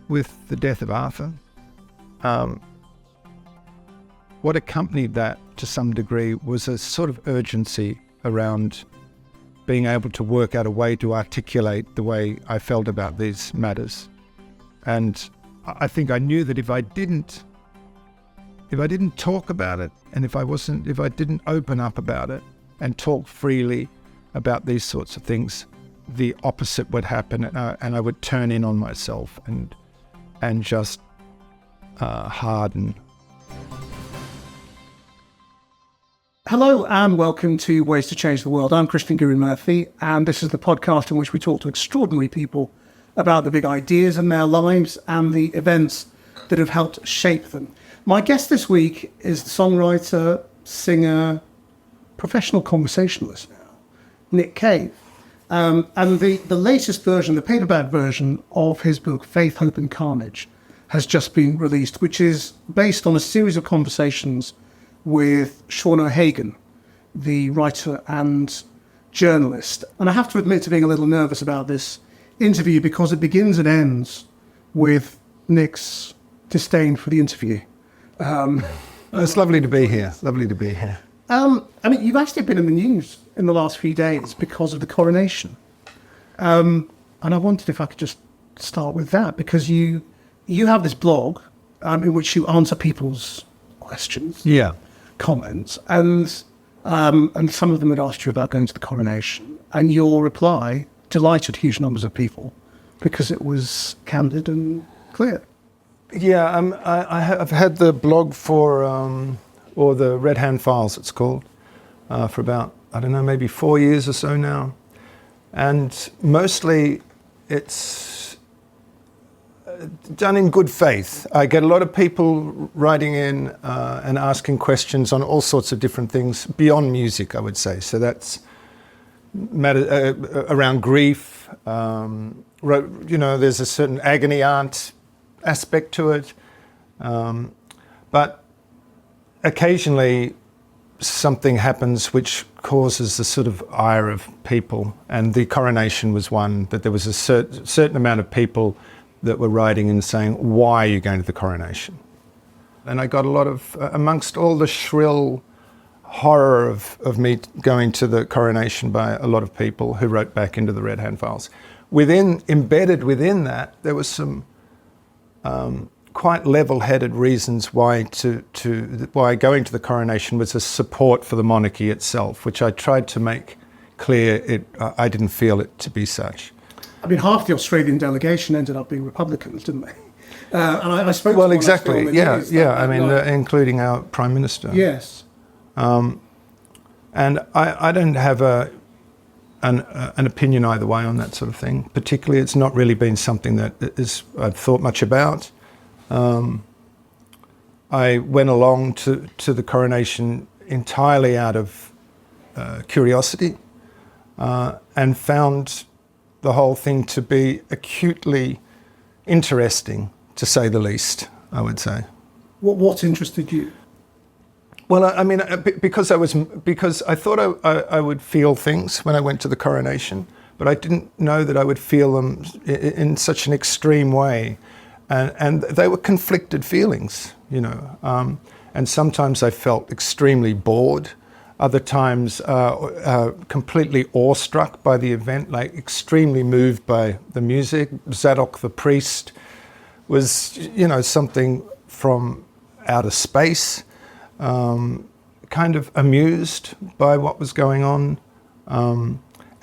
with the death of Arthur. What accompanied that to some degree was a sort of urgency around being able to work out a way to articulate the way I felt about these matters. And I think I knew that if I didn't talk about it, and if I didn't open up about it and talk freely about these sorts of things, the opposite would happen, and I would turn in on myself and just harden. Hello and welcome to Ways to Change the World. I'm Krishnan Guru-Murthy, and this is the podcast in which we talk to extraordinary people about the big ideas in their lives and the events that have helped shape them. My guest this week is the songwriter, singer, professional conversationalist now, Nick Cave. And the latest version, the paperback version of his book, Faith, Hope and Carnage, has just been released, which is based on a series of conversations with Seán O'Hagan, the writer and journalist. And I have to admit to being a little nervous about this interview because it begins and ends with Nick's disdain for the interview. It's lovely to be here. Lovely to be here. I mean, you've actually been in the news in the last few days because of the coronation. And I wondered if I could just start with that, because you have this blog in which you answer people's questions. Yeah. Comments, and some of them had asked you about going to the coronation, and your reply delighted huge numbers of people because it was candid and clear. Yeah, I've had the blog for, or the Red Hand Files it's called, for about, I don't know, maybe 4 years or so now. And mostly it's done in good faith. I get a lot of people writing in and asking questions on all sorts of different things beyond music, I would say. So that's around grief. There's a certain agony aunt aspect to it. But occasionally something happens which causes the sort of ire of people. And the coronation was one, that there was a certain amount of people that were writing and saying, why are you going to the coronation? And I got a lot of, amongst all the shrill horror of me going to the coronation by a lot of people who wrote back into the Red Hand Files, embedded within that, there was some quite level-headed reasons why going to the coronation was a support for the monarchy itself, which I tried to make clear I didn't feel it to be such. I mean, half the Australian delegation ended up being Republicans, didn't they? And I spoke well, to exactly. Including our Prime Minister. Yes. And I don't have an opinion either way on that sort of thing. Particularly, it's not really been something that I've thought much about. I went along to the coronation entirely out of curiosity and found the whole thing to be acutely interesting, to say the least, I would say. What interested you? Well, I mean, because I thought I would feel things when I went to the coronation, but I didn't know that I would feel them in such an extreme way, and they were conflicted feelings, and sometimes I felt extremely bored. Other times, completely awestruck by the event, like extremely moved by the music. Zadok the priest was, something from outer space. Kind of amused by what was going on,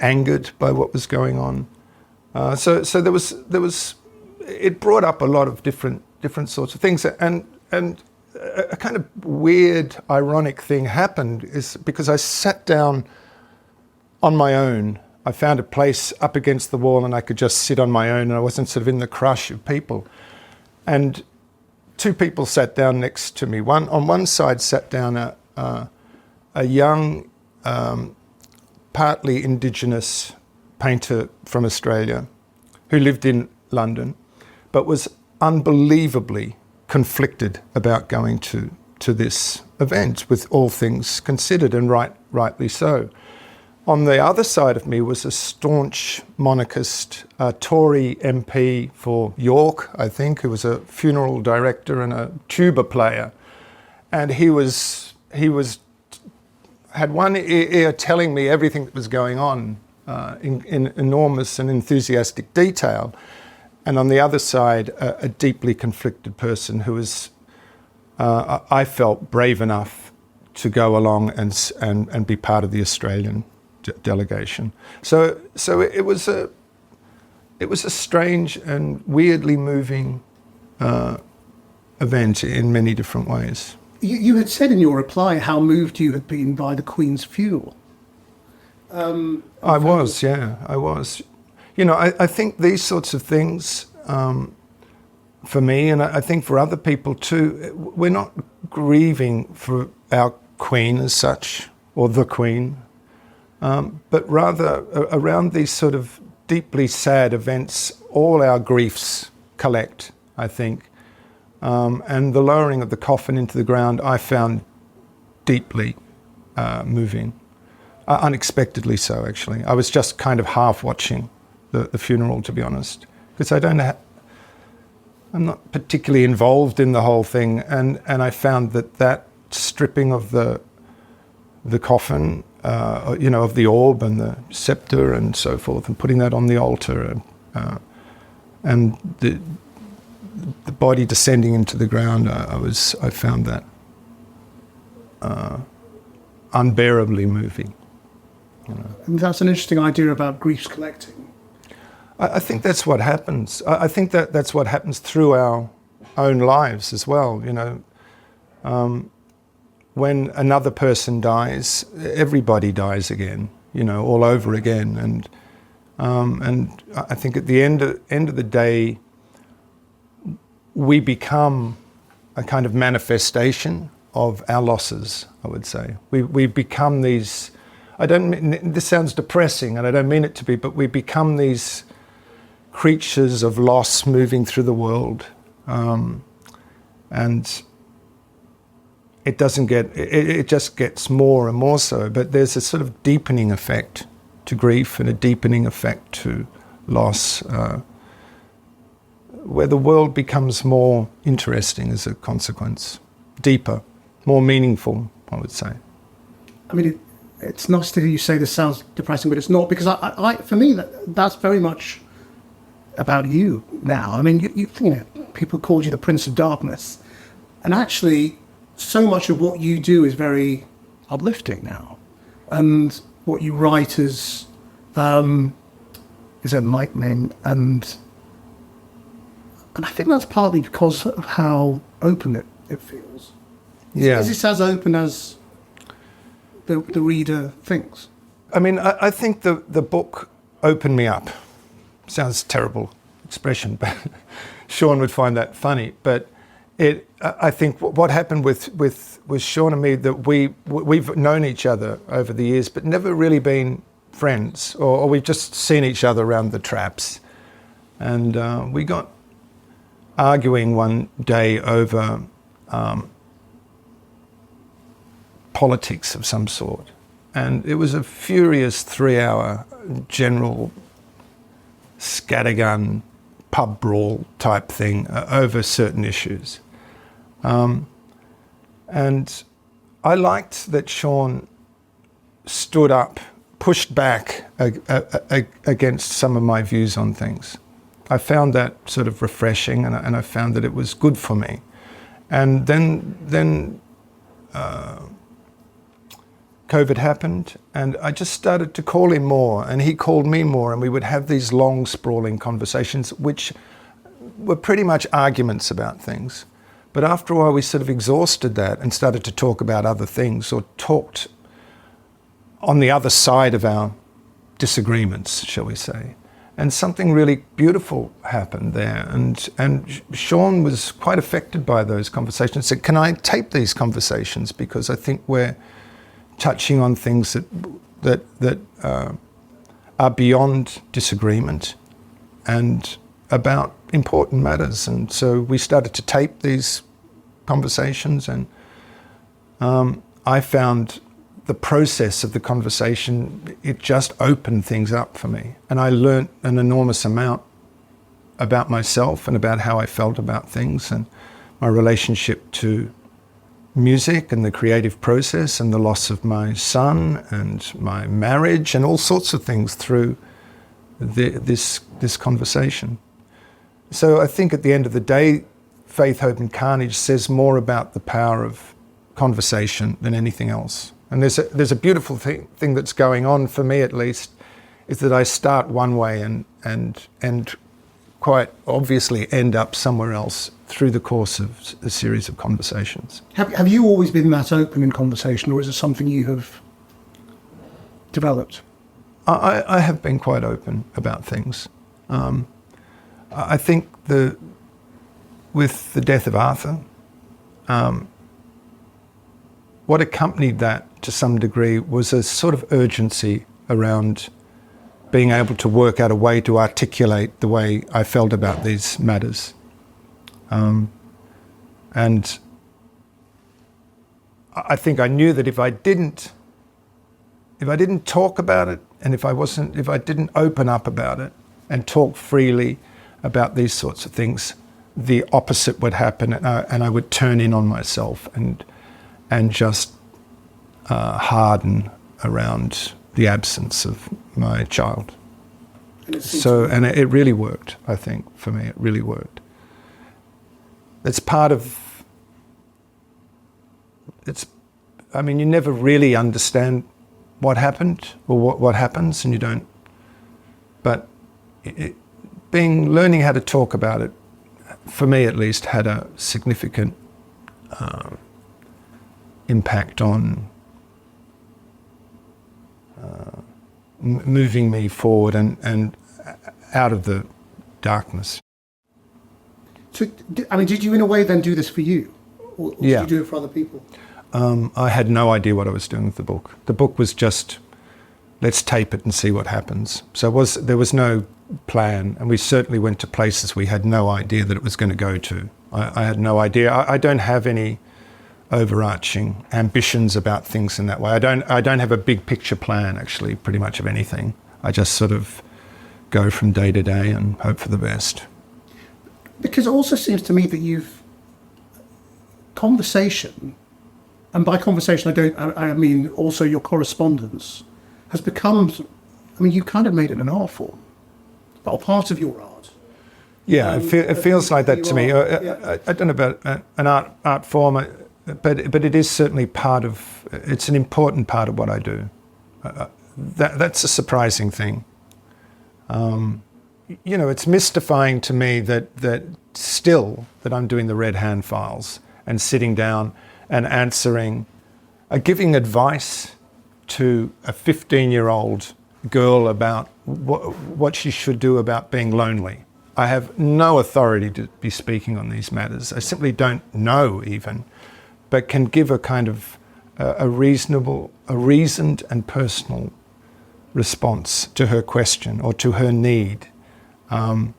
angered by what was going on. So there was. It brought up a lot of different sorts of things, and a kind of weird, ironic thing happened is because I sat down on my own. I found a place up against the wall and I could just sit on my own and I wasn't sort of in the crush of people. And two people sat down next to me. On one side sat down a young, partly Indigenous painter from Australia who lived in London, but was unbelievably conflicted about going to this event, with all things considered, and rightly so. On the other side of me was a staunch monarchist, Tory MP for York, I think, who was a funeral director and a tuba player. And he had one ear telling me everything that was going on in enormous and enthusiastic detail. And on the other side, a deeply conflicted person who was, I felt, brave enough to go along and be part of the Australian delegation. So it was a strange and weirdly moving event in many different ways. You had said in your reply how moved you had been by the Queen's funeral. I was. You know, I think these sorts of things, for me, and I think for other people too, we're not grieving for our Queen as such, or the Queen, but rather around these sort of deeply sad events, all our griefs collect, I think. And the lowering of the coffin into the ground, I found deeply moving. Unexpectedly so, actually. I was just kind of half watching the funeral, to be honest, because I'm not particularly involved in the whole thing, and I found that stripping of the coffin, you know, of the orb and the scepter and so forth, and putting that on the altar, and the body descending into the ground, I found that unbearably moving. You know. And that's an interesting idea about griefs collecting. I think that's what happens. I think that's what happens through our own lives as well. You know, when another person dies, everybody dies again. You know, all over again. And I think at the end of the day, we become a kind of manifestation of our losses. I would say we become these. This sounds depressing, and I don't mean it to be, but we become these creatures of loss moving through the world, and it doesn't get. It just gets more and more so. But there's a sort of deepening effect to grief and a deepening effect to loss, where the world becomes more interesting as a consequence, deeper, more meaningful, I would say. I mean, it's nice to hear you say this sounds depressing, but it's not, because I for me, that's very much about you now. I mean, you know, people called you the Prince of Darkness, and actually, so much of what you do is very uplifting now, and what you write is enlightening, and I think that's partly because of how open it feels. Yeah. Is this as open as the reader thinks? I mean, I think the book opened me up. Sounds terrible expression, but Seán would find that funny. But I think what happened with Seán and me, that we've known each other over the years, but never really been friends, or we've just seen each other around the traps. And we got arguing one day over politics of some sort. And it was a furious 3-hour general scattergun pub brawl type thing over certain issues. And I liked that Seán stood up, pushed back against some of my views on things. I found that sort of refreshing, and I found that it was good for me. And then COVID happened, and I just started to call him more, and he called me more, and we would have these long, sprawling conversations, which were pretty much arguments about things. But after a while, we sort of exhausted that and started to talk about other things, or talked on the other side of our disagreements, shall we say. And something really beautiful happened there. And Seán was quite affected by those conversations. Said, "Can I tape these conversations? Because I think we're touching on things that are beyond disagreement and about important matters." And so we started to tape these conversations, and I found the process of the conversation, it just opened things up for me. And I learnt an enormous amount about myself and about how I felt about things and my relationship to music and the creative process and the loss of my son and my marriage and all sorts of things through this conversation. So I think at the end of the day, Faith, Hope and Carnage says more about the power of conversation than anything else. And there's a beautiful thing that's going on, for me at least, is that I start one way and quite obviously end up somewhere else through the course of a series of conversations. Have you always been that open in conversation, or is it something you have developed? I have been quite open about things. I think with the death of Arthur, what accompanied that to some degree was a sort of urgency around being able to work out a way to articulate the way I felt about these matters. And I think I knew that if I didn't talk about it, and if I didn't open up about it and talk freely about these sorts of things, the opposite would happen, and I would turn in on myself and just harden around the absence of my child. And it really worked, I think, for me. It really worked. It's part of... I mean, you never really understand what happened or what happens, and you don't... But learning how to talk about it, for me at least, had a significant impact on moving me forward and out of the darkness. So, I mean, did you in a way then do this for you? Or did you do it for other people? I had no idea what I was doing with the book. The book was just, let's tape it and see what happens. So there was no plan, and we certainly went to places we had no idea that it was going to go to. I had no idea. I don't have any overarching ambitions about things in that way. I don't have a big picture plan, actually, pretty much of anything. I just sort of go from day to day and hope for the best. Because it also seems to me that conversation, and by conversation I mean also your correspondence, has become, I mean, you kind of made it an art form, or part of your art. Yeah, it feels like that to me. I don't know about an art form, but it is certainly it's an important part of what I do. That's a surprising thing. It's mystifying to me that I'm doing the Red Hand Files and sitting down and giving advice to a 15-year-old girl about what she should do about being lonely. I have no authority to be speaking on these matters. I simply don't know even, but can give a kind of a reasoned and personal response to her question or to her need. And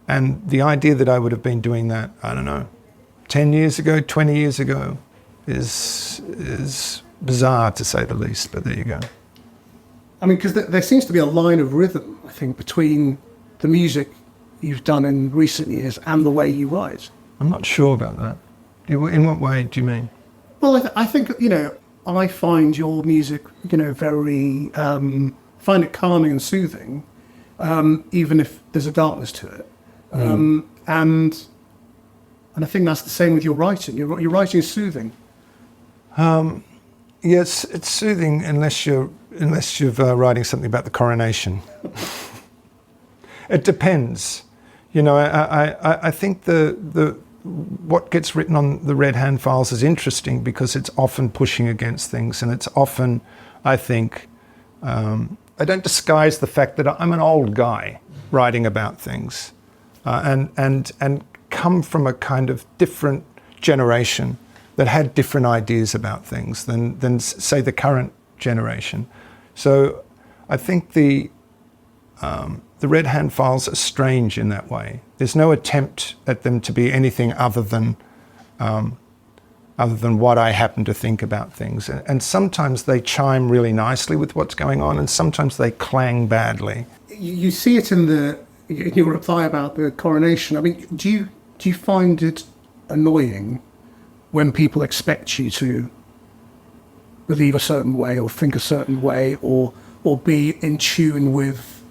the idea that I would have been doing that, I don't know, 10 years ago, 20 years ago, is bizarre to say the least, but there you go. I mean, because there seems to be a line of rhythm, I think, between the music you've done in recent years and the way you write. I'm not sure about that. In what way do you mean? Well, I think, I find your music, very, find it calming and soothing, even if there's a darkness to it. And I think that's the same with your writing. Your writing is soothing. Yes, it's soothing unless you're writing something about the coronation. It depends. I think what gets written on the Red Hand Files is interesting because it's often pushing against things, and it's often, I think, I don't disguise the fact that I'm an old guy writing about things, and come from a kind of different generation that had different ideas about things than say the current generation. So I think the Red Hand Files are strange in that way. There's no attempt at them to be anything other than other than what I happen to think about things. And sometimes they chime really nicely with what's going on, and sometimes they clang badly. You see it in your reply about the coronation. I mean, do you find it annoying when people expect you to believe a certain way or think a certain way or be in tune with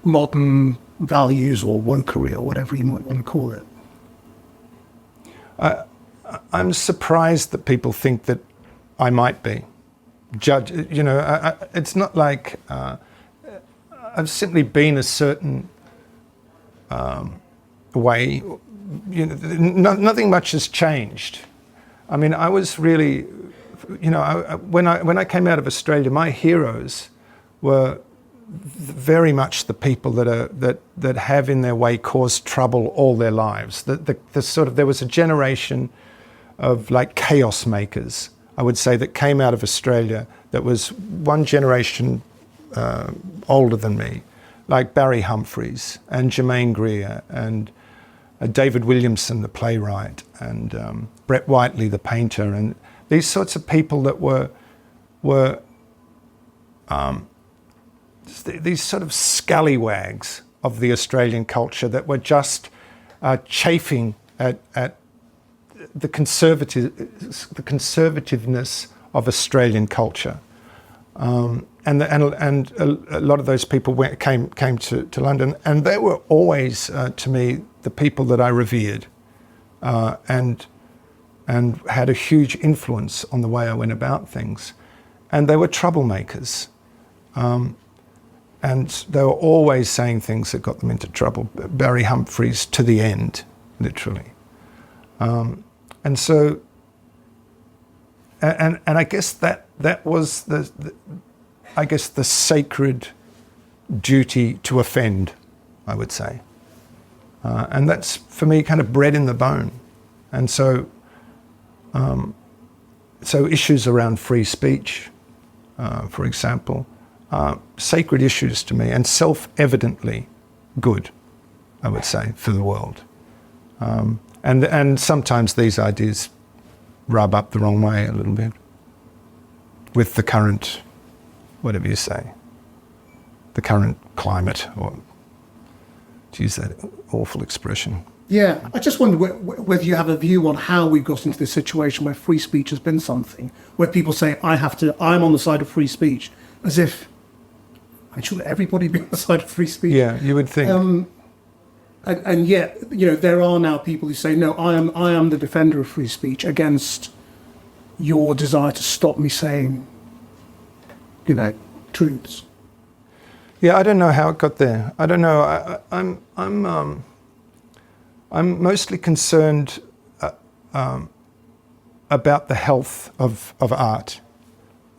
modern values or wokery or whatever you might want to call it? I'm surprised that people think that I might be. It's not like I've simply been a certain way. Nothing much has changed. I mean, I was really, when I came out of Australia, my heroes were very much the people that have in their way caused trouble all their lives. There was a generation of like chaos makers, I would say, that came out of Australia that was one generation older than me, like Barry Humphries and Germaine Greer and David Williamson, the playwright, and Brett Whiteley, the painter, and these sorts of people that were these sort of scallywags of the Australian culture that were just chafing at the conservativeness of Australian culture, and a lot of those people came to London, and they were always to me the people that I revered, and had a huge influence on the way I went about things, and they were troublemakers, and they were always saying things that got them into trouble. Barry Humphries to the end, literally. And so, and I guess that was the sacred duty to offend, I would say, and that's for me kind of bred in the bone, and so issues around free speech, for example, are sacred issues to me and self-evidently good, I would say, for the world. And sometimes these ideas rub up the wrong way a little bit with the current, whatever you say, the current climate, or to use that awful expression. Yeah, I just wonder whether you have a view on how we've got into this situation where free speech has been something, where people say, I'm on the side of free speech, as if, should everybody be on the side of free speech? Yeah, you would think. And yet, there are now people who say, no, I am the defender of free speech against your desire to stop me saying, truths. Yeah, I don't know how it got there. I don't know. I'm mostly concerned about the health of art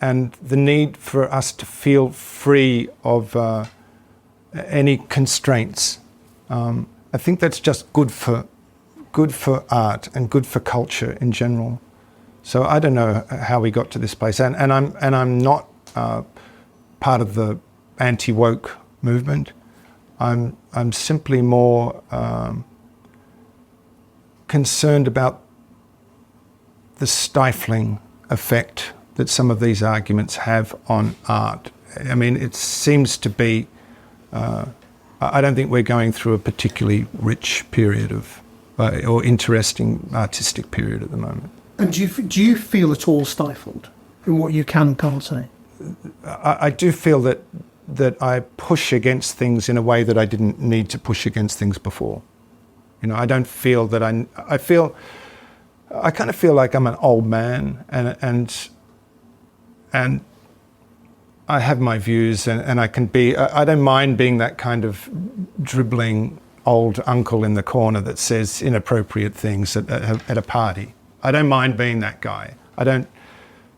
and the need for us to feel free of any constraints. I think that's just good for art and good for culture in general. So I don't know how we got to this place, and I'm not part of the anti-woke movement. I'm simply more concerned about the stifling effect that some of these arguments have on art. I mean, it seems to be. I don't think we're going through a particularly rich period of, or interesting artistic period at the moment. And do you feel at all stifled in what you can and can't say? I do feel that I push against things in a way that I didn't need to push against things before. I don't feel that I kind of feel like I'm an old man, and I have my views, and I don't mind being that kind of dribbling old uncle in the corner that says inappropriate things at a party. I don't mind being that guy. I don't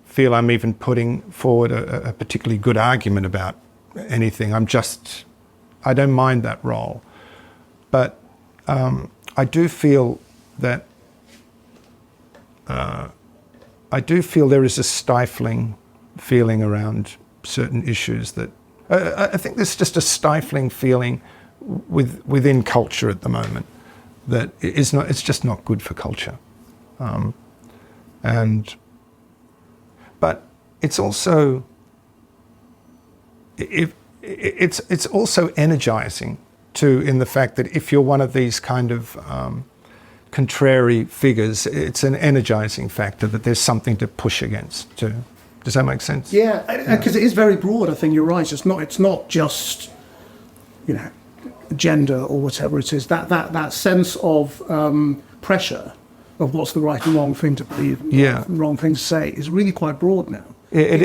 feel I'm even putting forward a particularly good argument about anything. I don't mind that role. But I do feel that there is a stifling feeling around certain issues that I think there's just a stifling feeling within culture at the moment that it's just not good for culture. But it's also it's also energizing too, in the fact that if you're one of these kind of contrary figures, it's an energizing factor that there's something to push against too. Does that make sense? Yeah, because it is very broad. I think you're right. It's not just, you know, gender or whatever it is. That sense of pressure of what's the right and wrong thing to believe, and wrong thing to say, is really quite broad now. It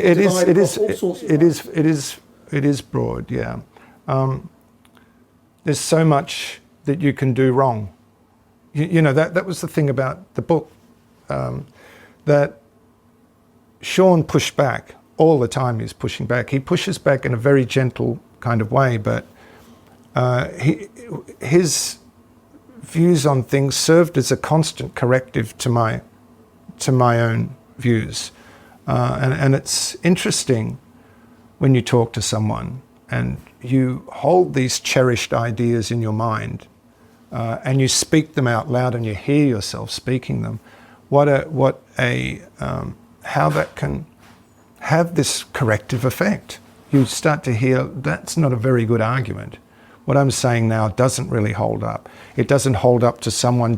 is broad. Yeah. There's so much that you can do wrong. You know, that was the thing about the book, that Seán pushed back all the time. He's pushing back. He pushes back in a very gentle kind of way, but his views on things served as a constant corrective to my own views. And it's interesting when you talk to someone and you hold these cherished ideas in your mind, and you speak them out loud and you hear yourself speaking them, how that can have this corrective effect. You start to hear, that's not a very good argument. What I'm saying now doesn't really hold up. It doesn't hold up to someone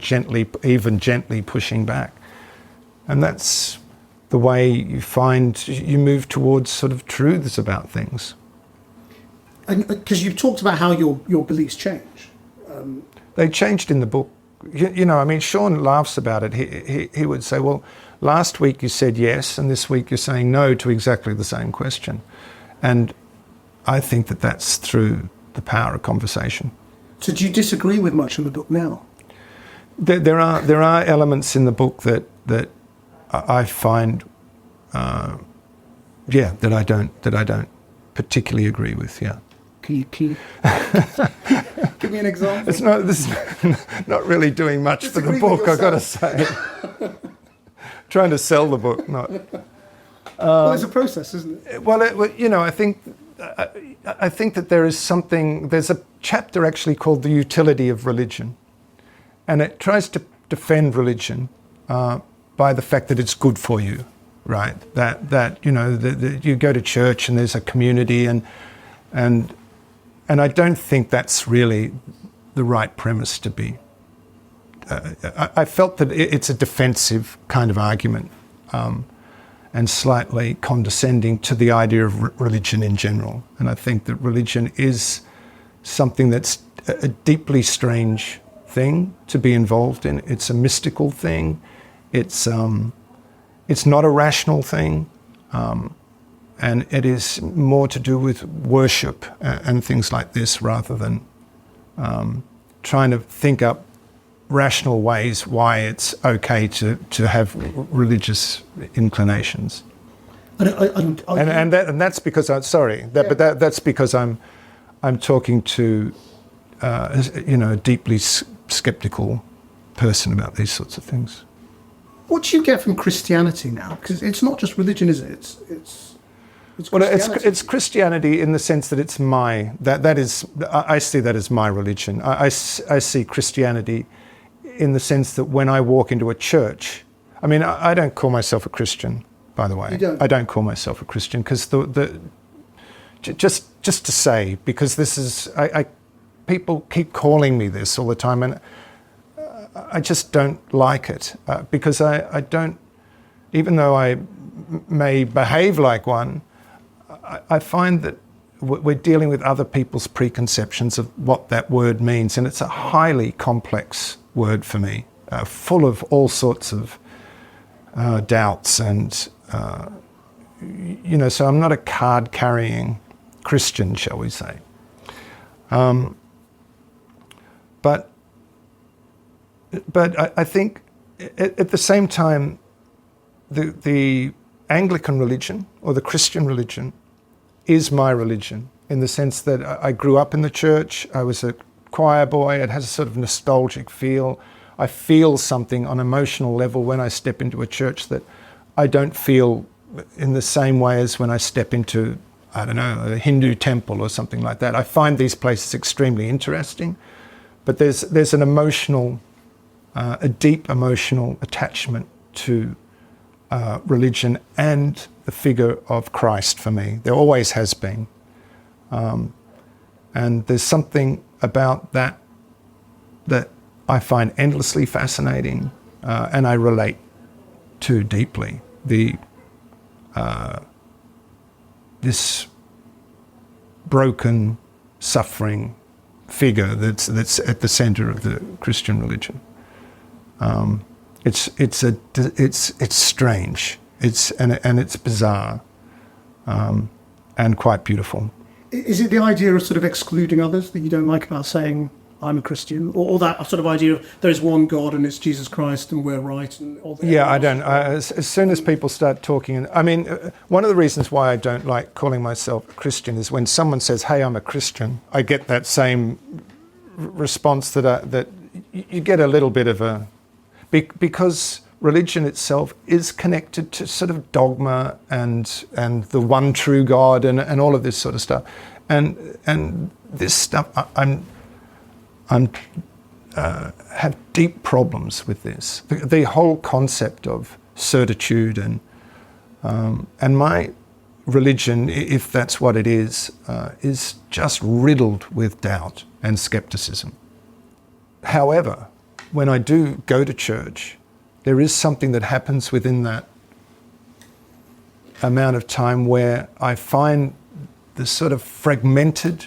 even gently pushing back. And that's the way you move towards sort of truths about things. And because you've talked about how your beliefs change. They changed in the book. You know, I mean, Seán laughs about it. He would say, well, last week you said yes, and this week you're saying no to exactly the same question. And I think that that's through the power of conversation. So do you disagree with much in the book now? There are elements in the book that I find, that I don't particularly agree with. Yeah. Can you give me an example? This is not really doing much for the book, I've got to say. Trying to sell the book, not. Well, it's a process, isn't it? Well, I think that there is something. There's a chapter actually called "The Utility of Religion," and it tries to defend religion by the fact that it's good for you, right? That you go to church and there's a community, and I don't think that's really the right premise to be. I felt that it's a defensive kind of argument, and slightly condescending to the idea of religion in general. And I think that religion is something that's a deeply strange thing to be involved in. It's a mystical thing. It's not a rational thing. And it is more to do with worship and things like this, rather than trying to think up rational ways why it's okay to have religious inclinations. And that's because that's because I'm talking to a deeply skeptical person about these sorts of things. What do you get from Christianity now? Because it's not just religion, is it? It's Christianity. It's Christianity in the sense that it's I see that as my religion. I see Christianity in the sense that when I walk into a church, I mean, I don't call myself a Christian, by the way. You don't? I don't call myself a Christian because just to say, because this is, people keep calling me this all the time, and I just don't like it because I don't, even though I may behave like one, I find that we're dealing with other people's preconceptions of what that word means, and it's a highly complex word for me, full of all sorts of doubts, and so I'm not a card-carrying Christian, shall we say. But I think at the same time, the Anglican religion or the Christian religion is my religion, in the sense that I grew up in the church. I was a choir boy. It has a sort of nostalgic feel. I feel something on an emotional level when I step into a church that I don't feel in the same way as when I step into, I don't know, a Hindu temple or something like that. I find these places extremely interesting, but there's an emotional, a deep emotional attachment to religion and the figure of Christ for me. There always has been. And there's something about that I find endlessly fascinating, and I relate to deeply. This broken, suffering figure that's at the center of the Christian religion. It's strange. It's bizarre, and quite beautiful. Is it the idea of sort of excluding others that you don't like about saying I'm a Christian, or that sort of idea of there's one God and it's Jesus Christ and we're right and all that? Yeah, I don't. As soon as people start talking, I mean, one of the reasons why I don't like calling myself a Christian is when someone says, "Hey, I'm a Christian," I get that same response that you get a little bit of a because religion itself is connected to sort of dogma and the one true God and all of this sort of stuff, and this stuff I'm have deep problems with this. The whole concept of certitude and my religion, if that's what it is just riddled with doubt and skepticism. However, when I do go to church, there is something that happens within that amount of time where I find the sort of fragmented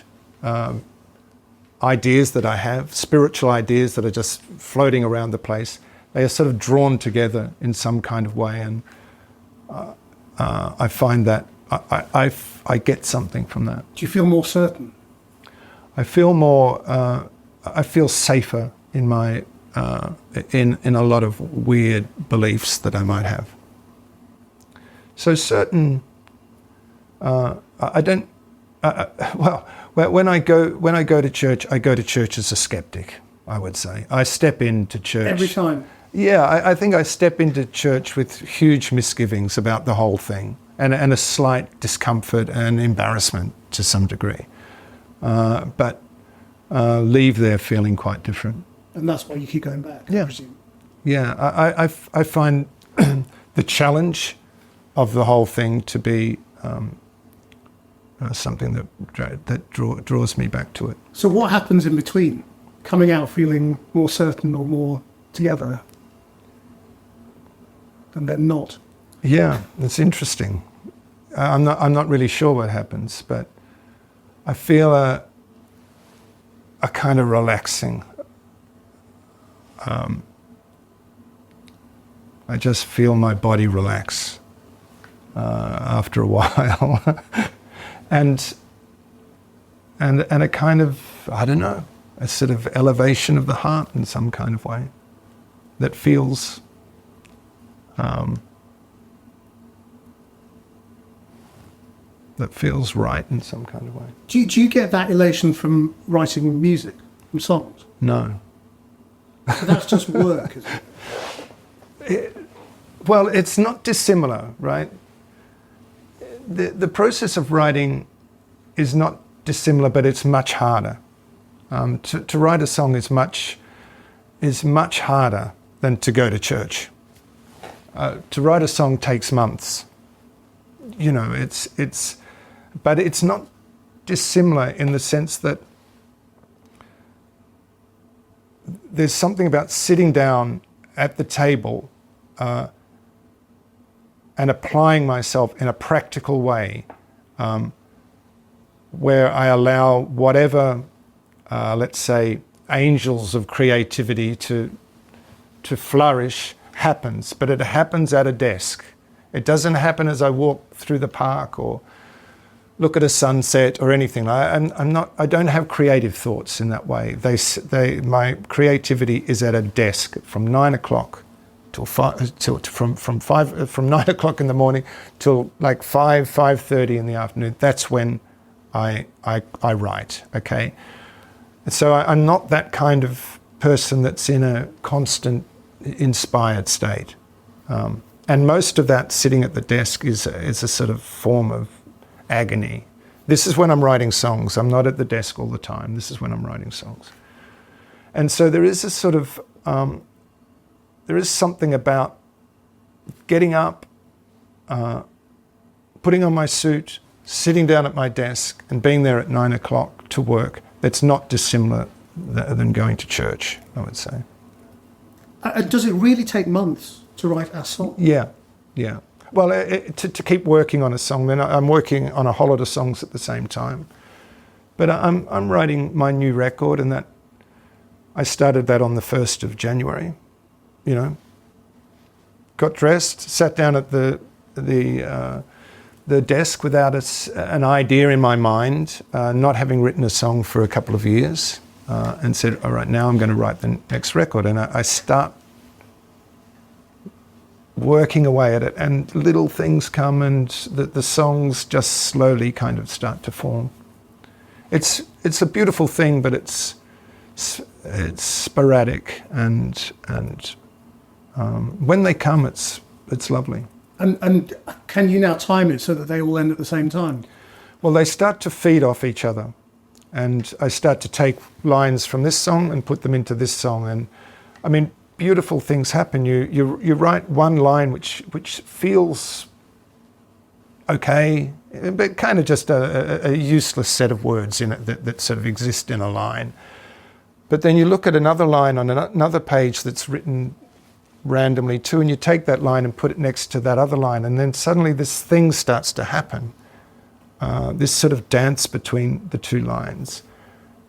ideas that I have, spiritual ideas that are just floating around the place, they are sort of drawn together in some kind of way, and I find that I get something from that. Do you feel more certain? I feel safer in my in a lot of weird beliefs that I might have. So certain, I don't. When I go to church, I go to church as a skeptic. I would say I step into church every time. Yeah, I think I step into church with huge misgivings about the whole thing, and a slight discomfort and embarrassment to some degree, but leave there feeling quite different. And that's why you keep going back, yeah. I presume. Yeah, I find the challenge of the whole thing to be something that draws me back to it. So what happens in between, coming out feeling more certain or more together, and then not? Yeah, it's interesting. I'm not really sure what happens, but I feel a kind of relaxing. I just feel my body relax after a while, and a kind of, I don't know, a sort of elevation of the heart in some kind of way that feels right in some kind of way. Do you get that elation from writing music, from songs? No. So that's just work, isn't it? Well, it's not dissimilar, right? The process of writing is not dissimilar, but it's much harder. To write a song is much harder than to go to church. To write a song takes months. You know, but it's not dissimilar in the sense that there's something about sitting down at the table and applying myself in a practical way, where I allow whatever, let's say, angels of creativity to flourish happens, but it happens at a desk. It doesn't happen as I walk through the park or look at a sunset or anything. I don't have creative thoughts in that way. My creativity is at a desk from 9 o'clock till from 9 o'clock in the morning till like 5:30 in the afternoon. That's when I write. Okay, so I'm not that kind of person that's in a constant inspired state, and most of that sitting at the desk is a sort of form of agony. This is when I'm writing songs. I'm not at the desk all the time. This is when I'm writing songs. And so there is a sort of, there is something about getting up putting on my suit, sitting down at my desk and being there at 9 o'clock to work, that's not dissimilar than going to church, I would say. Does it really take months to write a song? Yeah. Well, to keep working on a song, then I'm working on a whole lot of songs at the same time. But I'm writing my new record, and that I started that on the 1st of January. Got dressed, sat down at the desk without an idea in my mind, not having written a song for a couple of years, and said, all right, now I'm going to write the next record. And I start working away at it, and little things come, and the songs just slowly kind of start to form. It's a beautiful thing, but it's sporadic, and when they come, it's lovely. And can you now time it so that they all end at the same time? Well, they start to feed off each other, and I start to take lines from this song and put them into this song, and I mean, beautiful things happen. You write one line which feels okay, but kind of just a useless set of words in it that sort of exist in a line. But then you look at another line on another page that's written randomly too, and you take that line and put it next to that other line, and then suddenly this thing starts to happen, this sort of dance between the two lines,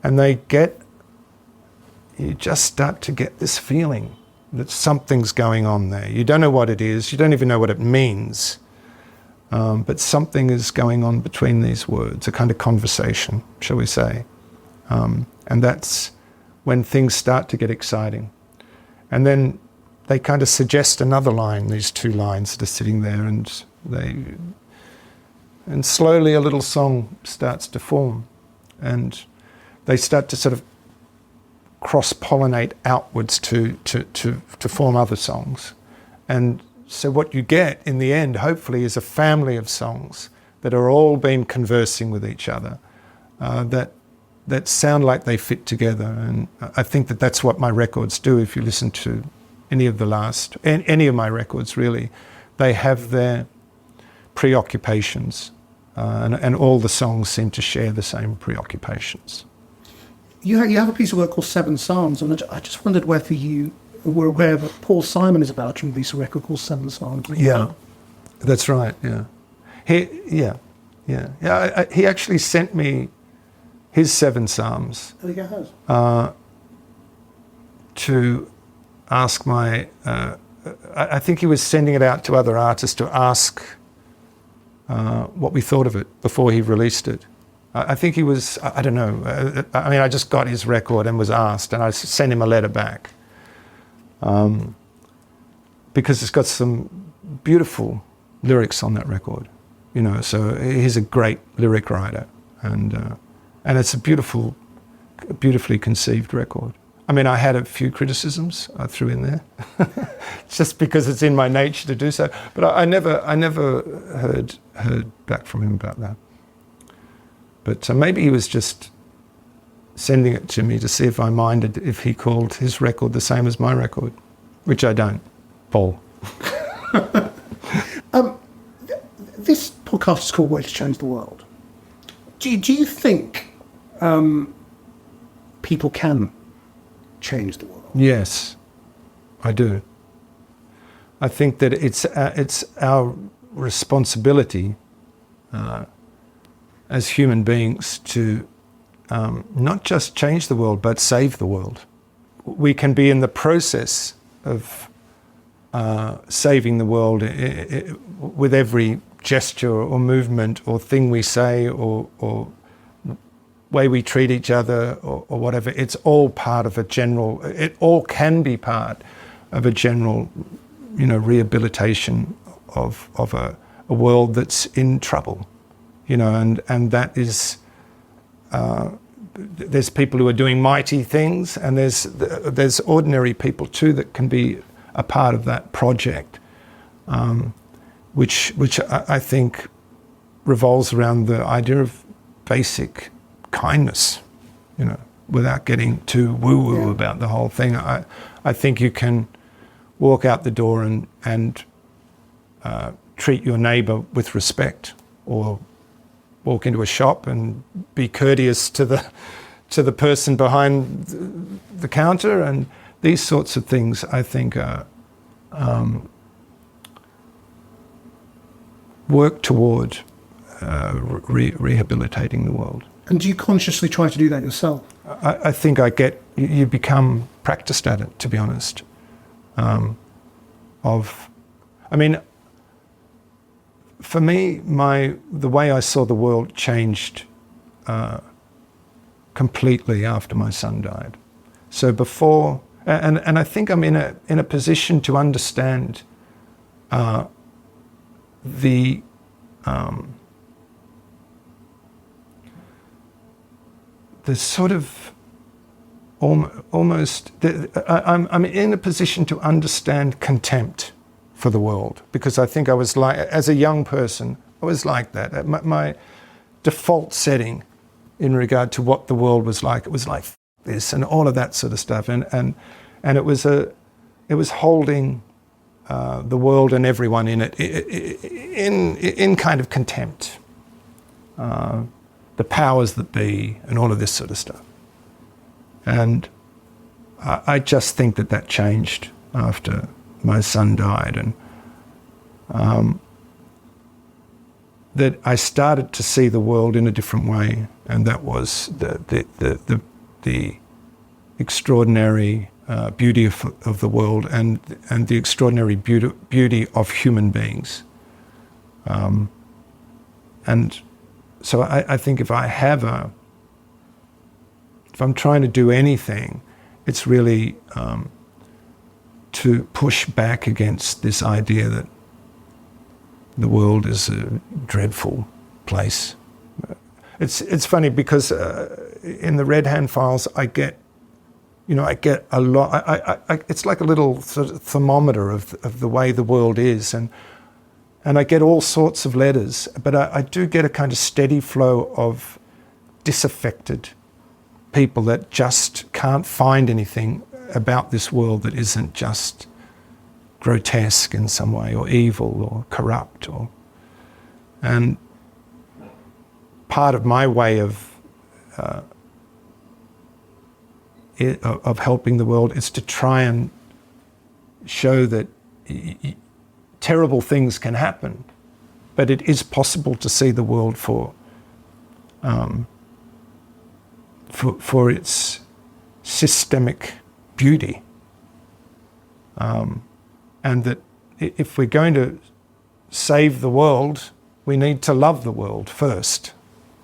and you just start to get this feeling that something's going on there. You don't know what it is, you don't even know what it means, but something is going on between these words, a kind of conversation, shall we say. And that's when things start to get exciting. And then they kind of suggest another line, these two lines that are sitting there, and slowly a little song starts to form, and they start to sort of cross-pollinate outwards to form other songs. And so what you get in the end, hopefully, is a family of songs that are all been conversing with each other, that sound like they fit together. And I think that's what my records do. If you listen to any of my records, really, they have their preoccupations, and all the songs seem to share the same preoccupations. You have a piece of work called Seven Psalms, and I just wondered whether you were aware that Paul Simon is about to release a record called Seven Psalms. Yeah, that's right. Yeah, he actually sent me his Seven Psalms to ask my. I think he was sending it out to other artists to ask what we thought of it before he released it. I think he was, I don't know, I just got his record and was asked, and I sent him a letter back, because it's got some beautiful lyrics on that record, so he's a great lyric writer, and it's a beautifully conceived record. I mean, I had a few criticisms I threw in there, just because it's in my nature to do so, but I never heard back from him about that. But maybe he was just sending it to me to see if I minded if he called his record the same as my record, which I don't, Paul. This podcast is called Ways to Change the World. Do you think people can change the world? Yes, I do. I think that it's our responsibility as human beings to not just change the world, but save the world. We can be in the process of saving the world with every gesture or movement or thing we say or way we treat each other or whatever. It's all part of it all can be part of a general, rehabilitation of a world that's in trouble. And that is, there's people who are doing mighty things, and there's ordinary people too that can be a part of that project, which I think revolves around the idea of basic kindness, without getting too woo-woo about the whole thing. I think you can walk out the door and treat your neighbour with respect, or walk into a shop and be courteous to the person behind the counter, and these sorts of things I think are work toward rehabilitating the world. And do you consciously try to do that yourself? I think you become practiced at it, to be honest. For me, the way I saw the world changed completely after my son died. So before, and I think I'm in a position to understand the sort of almost, I'm in a position to understand contempt for the world, because I think I was like, as a young person, I was like that. My default setting in regard to what the world was like, it was like this and all of that sort of stuff, and it was holding the world and everyone in it in kind of contempt. The powers that be and all of this sort of stuff. And I just think that changed after my son died, and that I started to see the world in a different way, and that was the extraordinary beauty of the world and the extraordinary beauty of human beings. And so I think if I'm trying to do anything, it's really to push back against this idea that the world is a dreadful place. It's funny because in the Red Hand Files I get a lot. It's like a little sort of thermometer of the way the world is, and I get all sorts of letters, but I do get a kind of steady flow of disaffected people that just can't find anything about this world that isn't just grotesque in some way, or evil, or corrupt, and part of my way of helping the world is to try and show that terrible things can happen, but it is possible to see the world for its systemic beauty, and that if we're going to save the world, we need to love the world first.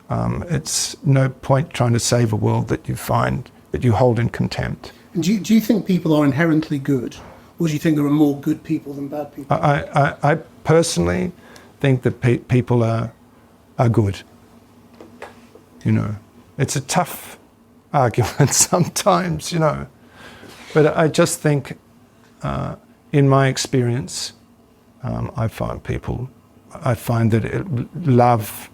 It's no point trying to save a world that you hold in contempt. And do you think people are inherently good, or do you think there are more good people than bad people? I personally think that people are good. It's a tough argument sometimes, but I just think, in my experience, I find that love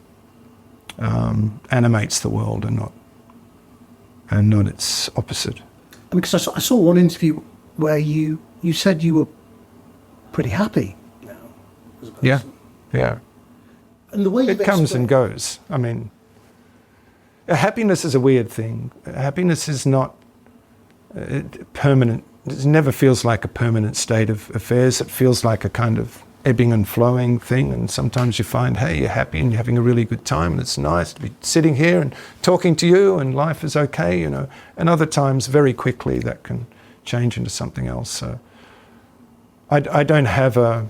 animates the world and not its opposite. Because I saw one interview where you said you were pretty happy now as a person. Yeah. And the way it comes and goes. I mean, happiness is a weird thing. Happiness is not permanent. It never feels like a permanent state of affairs. It feels like a kind of ebbing and flowing thing, and sometimes you find, hey, you're happy and you're having a really good time, and it's nice to be sitting here and talking to you, and life is okay, And other times, very quickly, that can change into something else. So I don't have a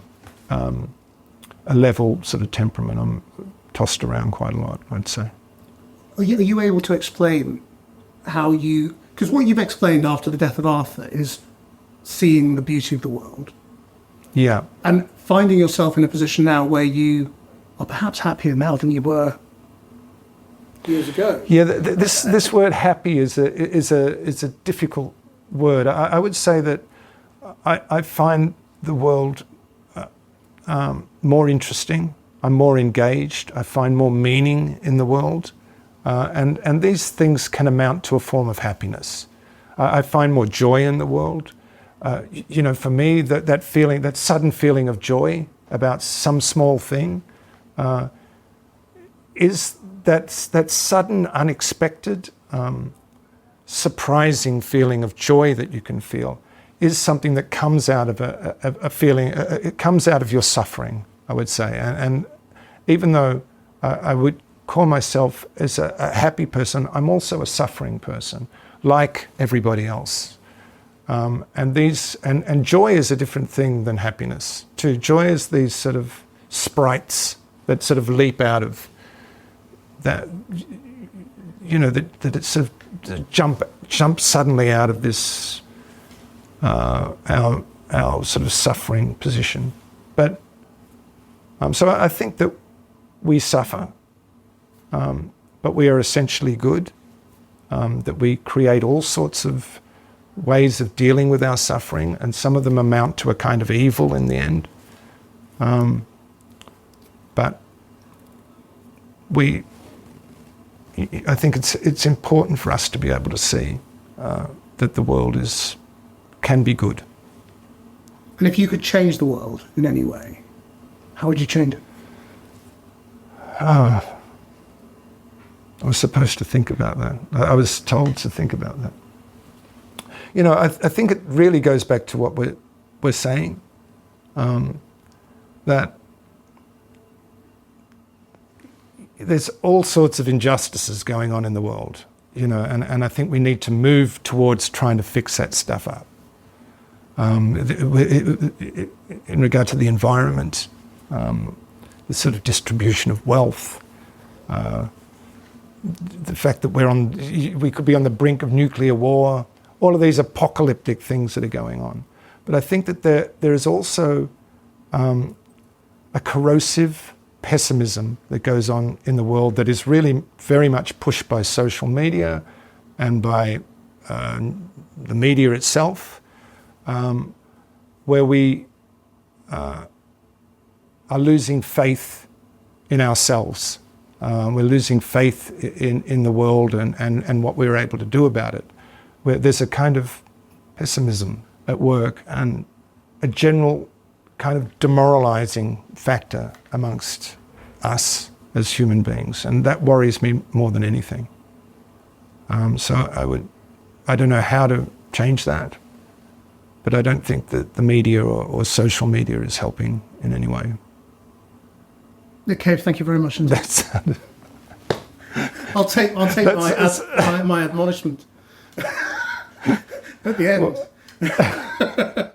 level sort of temperament. I'm tossed around quite a lot, I'd say. Are you able to explain how because what you've explained after the death of Arthur is seeing the beauty of the world. Yeah. And finding yourself in a position now where you are perhaps happier now than you were years ago. Yeah, this word happy is a difficult word. I would say that I find the world more interesting. I'm more engaged. I find more meaning in the world. And these things can amount to a form of happiness. I find more joy in the world. For me, that feeling, that sudden feeling of joy about some small thing, is that sudden, unexpected, surprising feeling of joy that you can feel is something that comes out of a feeling, it comes out of your suffering, I would say. And even though I would call myself as a happy person, I'm also a suffering person, like everybody else. And joy is a different thing than happiness too. Joy is these sort of sprites that sort of leap out of that, that it sort of jump suddenly out of this our sort of suffering position. But so I think that we suffer, but we are essentially good. That we create all sorts of ways of dealing with our suffering, and some of them amount to a kind of evil in the end. But I think it's important for us to be able to see that the world can be good. And if you could change the world in any way, how would you change it? I was supposed to think about that. I was told to think about that. I think it really goes back to what we're saying, that there's all sorts of injustices going on in the world, and I think we need to move towards trying to fix that stuff up. In regard to the environment, the sort of distribution of wealth, the fact that we could be on the brink of nuclear war, all of these apocalyptic things that are going on. But I think that there is also a corrosive pessimism that goes on in the world that is really very much pushed by social media and by the media itself, where we are losing faith in ourselves. We're losing faith in the world and what we're able to do about it. Where there's a kind of pessimism at work and a general kind of demoralizing factor amongst us as human beings. And that worries me more than anything. So I don't know how to change that, but I don't think that the media or social media is helping in any way. Nick Cave, thank you very much indeed. I'll take my admonishment at the end.